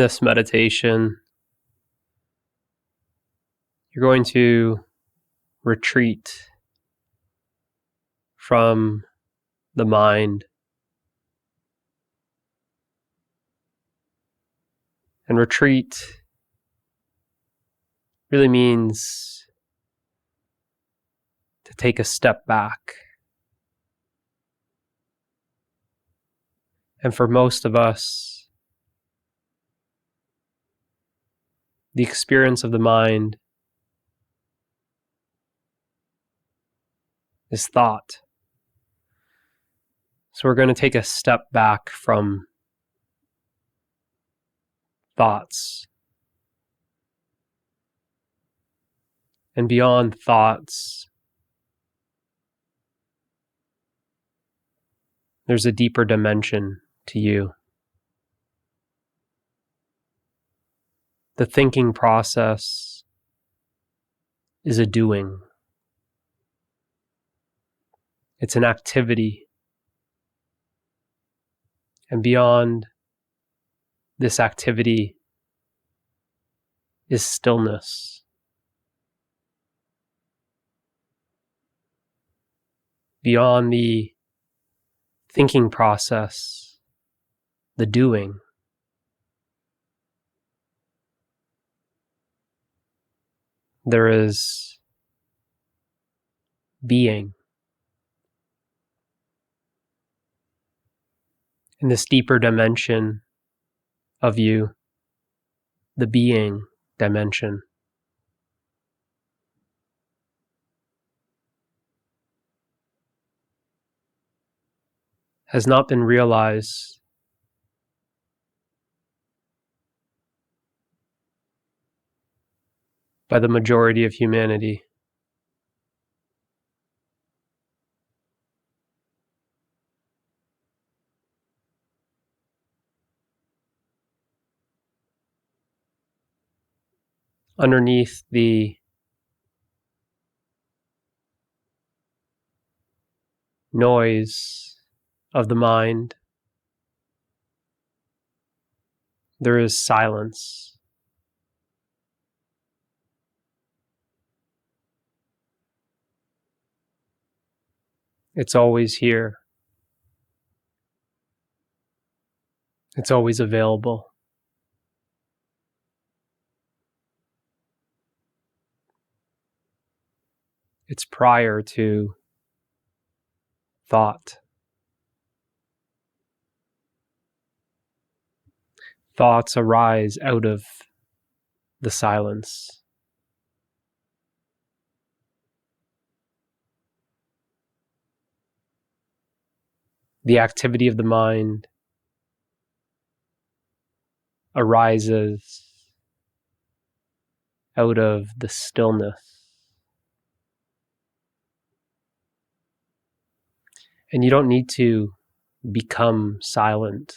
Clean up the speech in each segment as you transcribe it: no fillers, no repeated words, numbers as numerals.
this meditation, you're going to retreat from the mind and retreat really means to take a step back. And for most of us, the experience of the mind is thought. So we're going to take a step back from thoughts. And beyond thoughts, there's a deeper dimension to you. The thinking process is a doing. It's an activity. And beyond this activity is stillness. Beyond the thinking process, the doing, there is being. In this deeper dimension of you, the being dimension. Has not been realized by the majority of humanity. Underneath the noise of the mind, there is silence. It's always here. It's always available. It's prior to thought. Thoughts arise out of the silence. The activity of the mind arises out of the stillness. And you don't need to become silent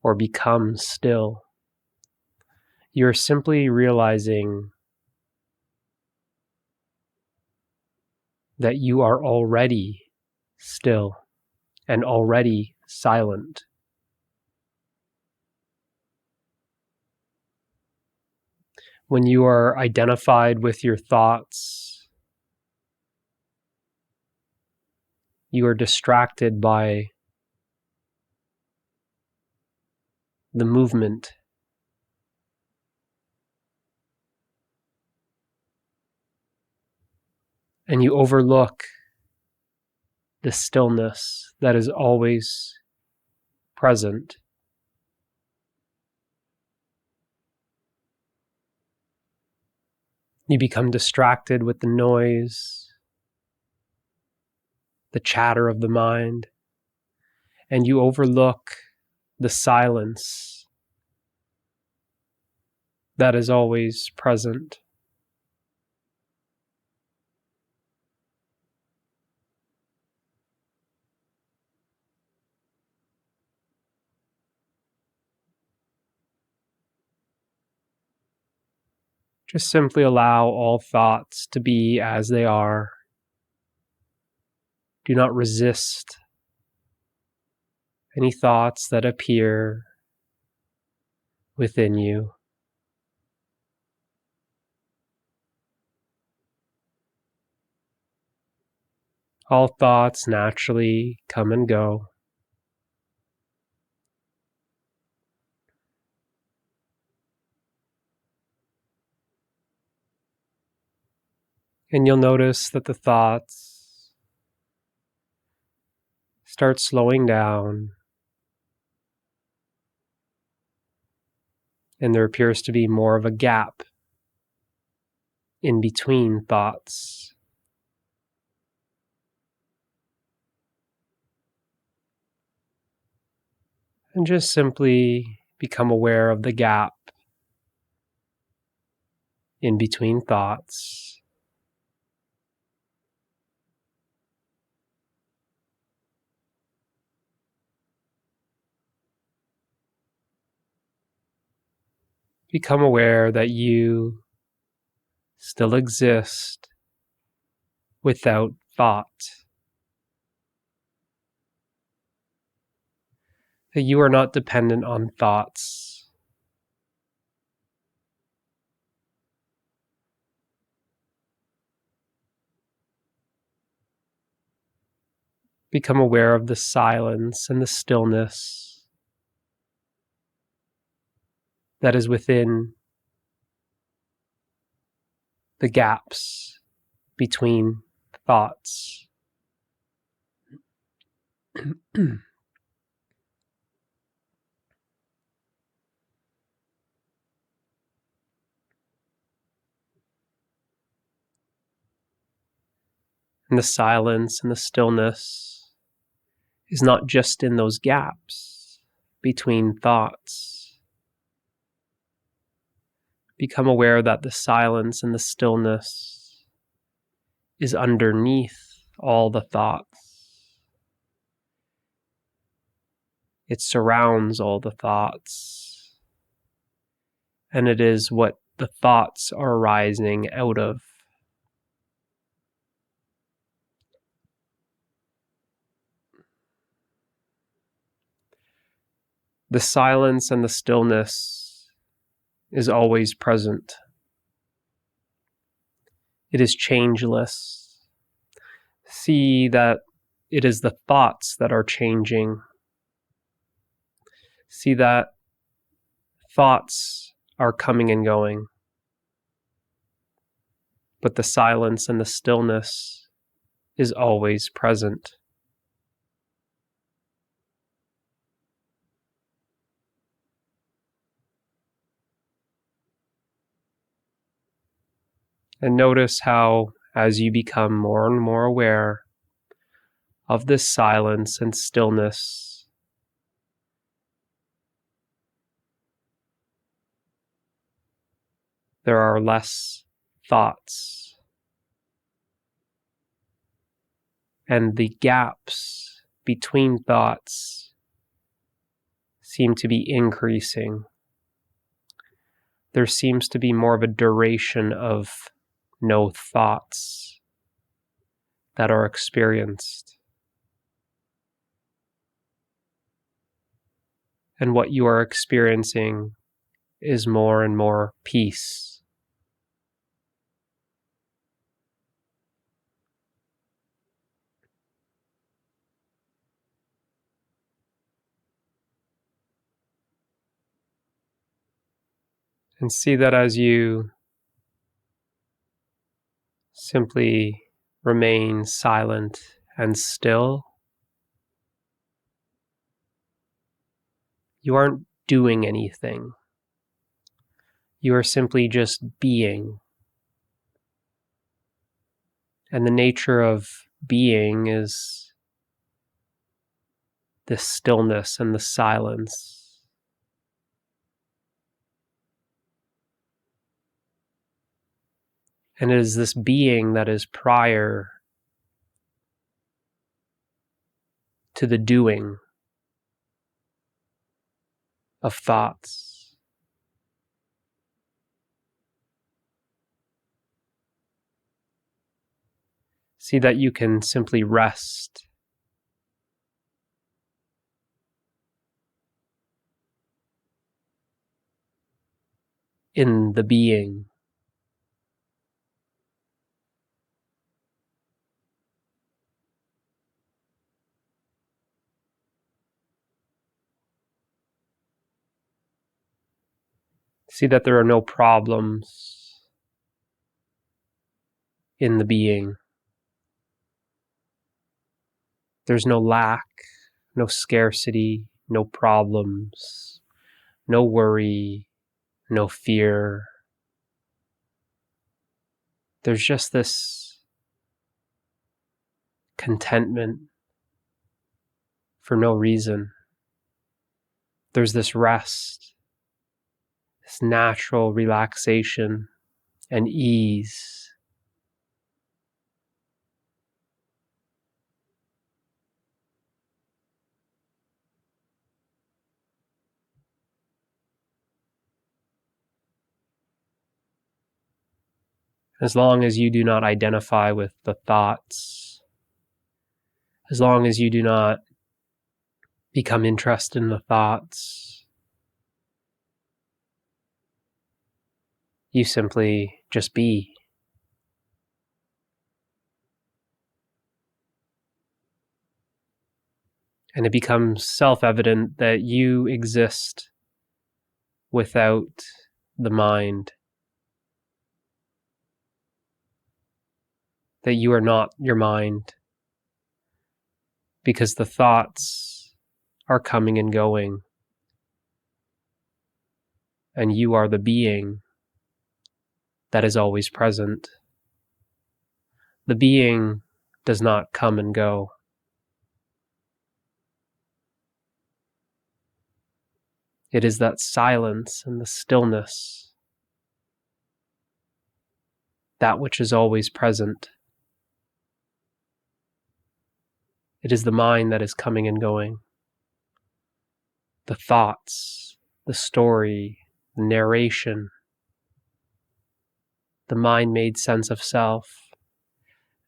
or become still. You're simply realizing that you are already still and already silent. When you are identified with your thoughts, you are distracted by the movement. And you overlook the stillness that is always present. You become distracted with the noise, the chatter of the mind, and you overlook the silence that is always present. Just simply allow all thoughts to be as they are. Do not resist any thoughts that appear. within you. All thoughts naturally come and go. And you'll notice that the thoughts start slowing down, and there appears to be more of a gap in between thoughts. And just simply become aware of the gap in between thoughts. Become aware that you still exist without thought. That you are not dependent on thoughts. Become aware of the silence and the stillness that is within the gaps between thoughts. And the silence and the stillness is not just in those gaps between thoughts. Become aware that the silence and the stillness is underneath all the thoughts. It surrounds all the thoughts. And it is what the thoughts are arising out of. The silence and the stillness is always present. It is changeless. See that it is the thoughts that are changing. See that thoughts are coming and going. But the silence and the stillness is always present. And notice how, as you become more and more aware of this silence and stillness, there are less thoughts. And the gaps between thoughts seem to be increasing. There seems to be more of a duration of no thoughts that are experienced. And what you are experiencing is more and more peace. And see that as you simply remain silent and still, you aren't doing anything. You are simply just being. And the nature of being is the stillness and the silence. And it is this being that is prior to the doing of thoughts. See that you can simply rest in the being. See that there are no problems in the being. There's no lack, no scarcity, no problems, no worry, no fear. There's just this contentment for no reason. There's this rest, this natural relaxation and ease. As long as you do not identify with the thoughts, as long as you do not become interested in the thoughts, you simply just be. And it becomes self-evident that you exist without the mind, that you are not your mind, because the thoughts are coming and going, and you are the being that is always present. The being does not come and go. It is that silence and the stillness, that which is always present. It is the mind that is coming and going. The thoughts, the story, the narration, the mind-made sense of self,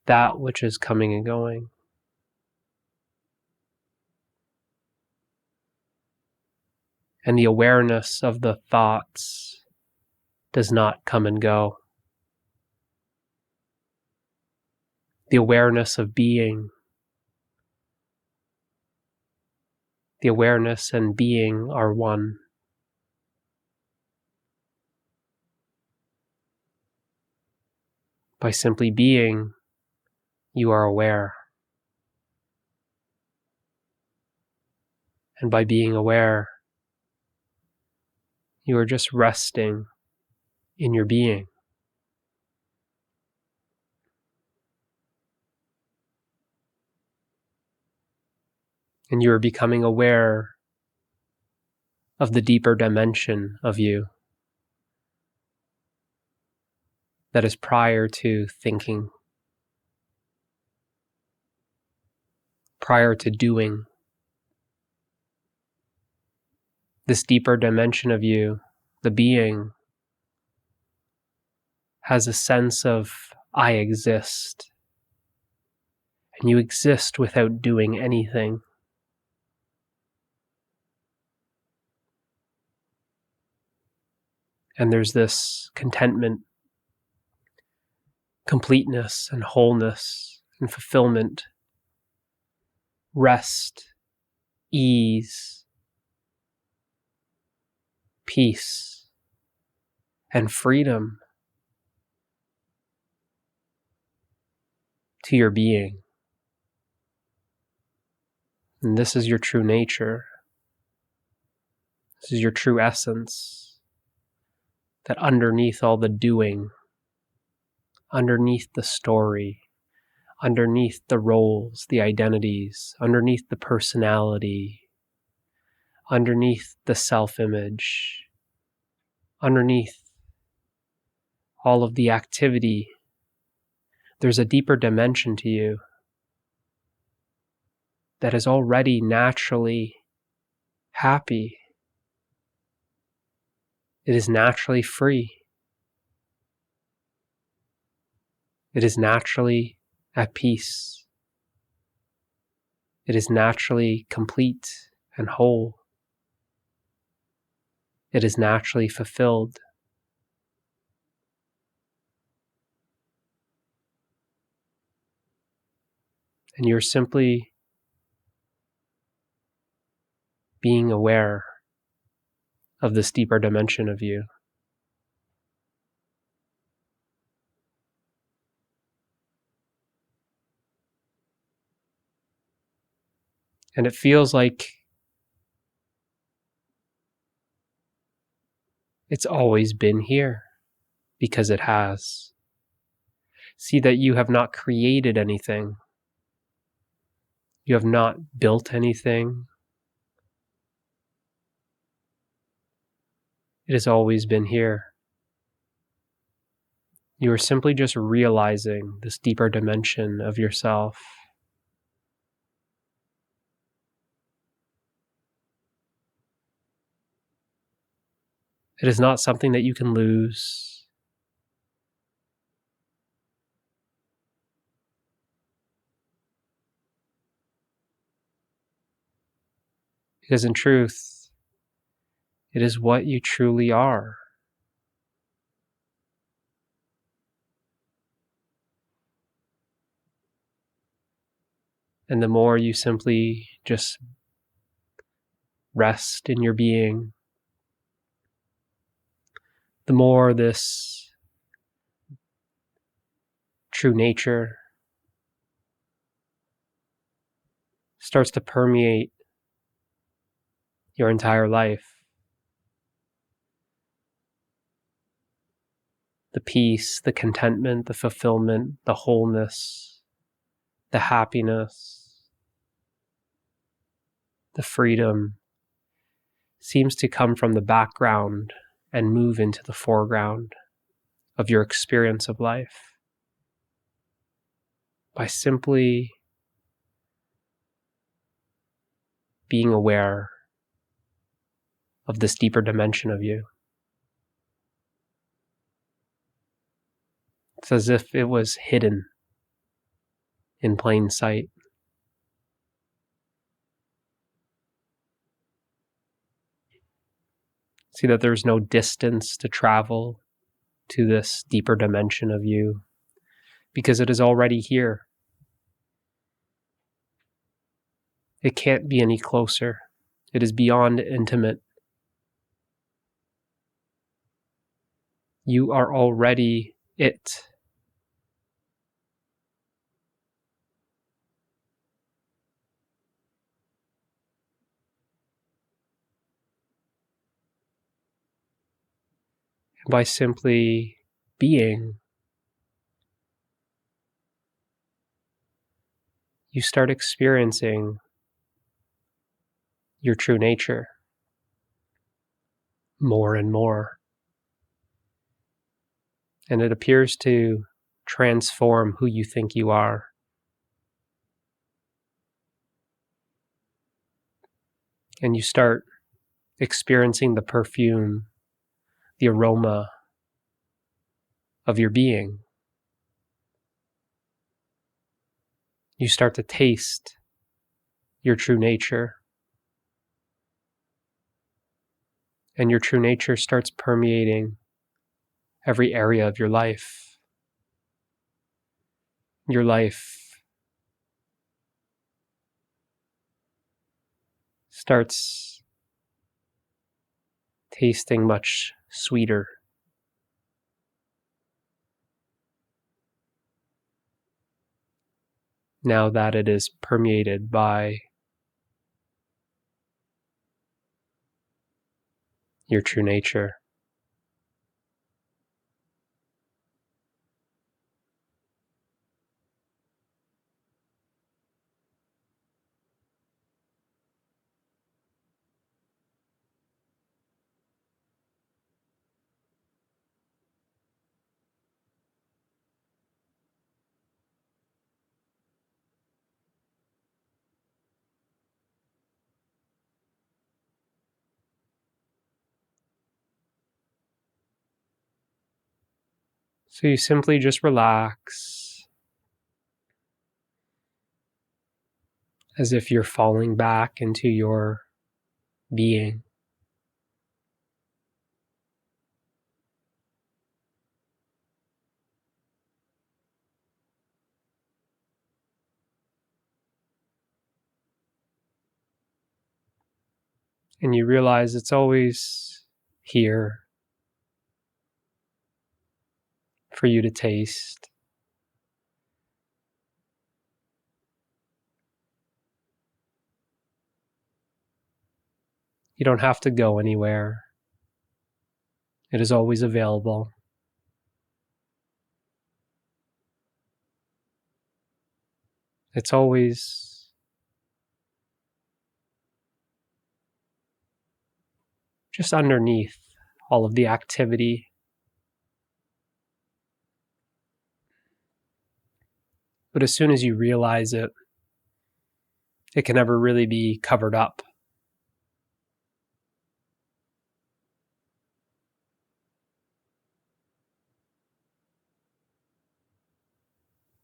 that which is coming and going. And the awareness of the thoughts does not come and go. The awareness of being, the awareness and being are one. By simply being, you are aware. And by being aware, you are just resting in your being. And you are becoming aware of the deeper dimension of you that is prior to thinking, prior to doing. This deeper dimension of you, the being, has a sense of I exist. And you exist without doing anything. And there's this contentment, completeness and wholeness and fulfillment, rest, ease, peace, and freedom to your being. And this is your true nature. This is your true essence. That underneath all the doing, underneath the story, underneath the roles, the identities, underneath the personality, underneath the self-image, underneath all of the activity, there's a deeper dimension to you that is already naturally happy. It is naturally free. It is naturally at peace. It is naturally complete and whole. It is naturally fulfilled. And you're simply being aware of this deeper dimension of you. And it feels like it's always been here, because it has. See that you have not created anything. You have not built anything. It has always been here. You are simply just realizing this deeper dimension of yourself. It is not something that you can lose. Because in truth, it is what you truly are. And the more you simply just rest in your being, the more this true nature starts to permeate your entire life. The peace, the contentment, the fulfillment, the wholeness, the happiness, the freedom seems to come from the background and move into the foreground of your experience of life by simply being aware of this deeper dimension of you. It's as if it was hidden in plain sight. See that there's no distance to travel to this deeper dimension of you, because it is already here. It can't be any closer. It is beyond intimate. You are already it. And by simply being, you start experiencing your true nature more and more. And it appears to transform who you think you are. And you start experiencing the perfume, the aroma of your being. You start to taste your true nature. And your true nature starts permeating every area of your life. Your life starts tasting much sweeter. Now that it is permeated by your true nature. So you simply just relax, as if you're falling back into your being. And you realize it's always here for you to taste. You don't have to go anywhere. It is always available. It's always just underneath all of the activity. But as soon as you realize it, it can never really be covered up.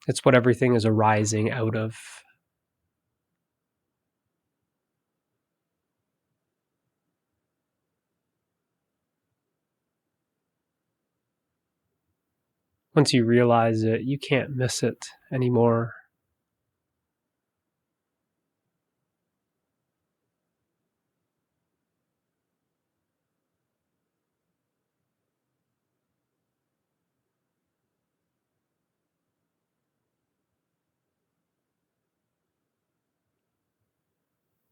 It's what everything is arising out of. Once you realize it, you can't miss it anymore.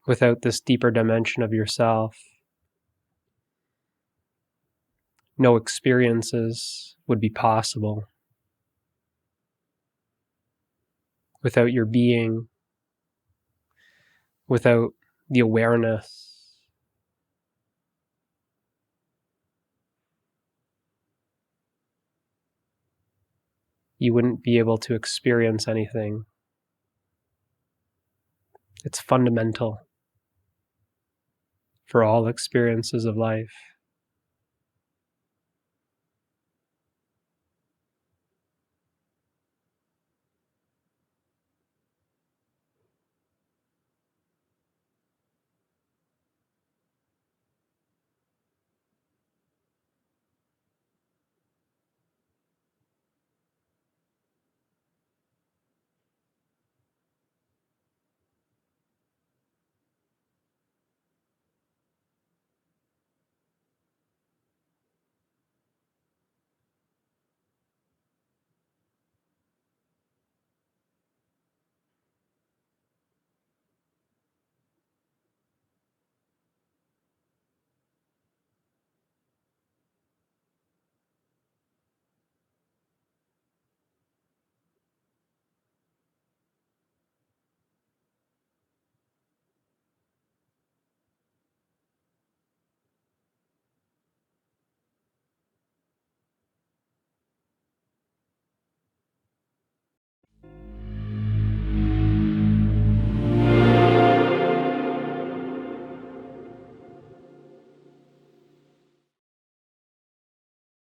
Without this deeper dimension of yourself, no experiences would be possible. Without your being, without the awareness, you wouldn't be able to experience anything. It's fundamental for all experiences of life.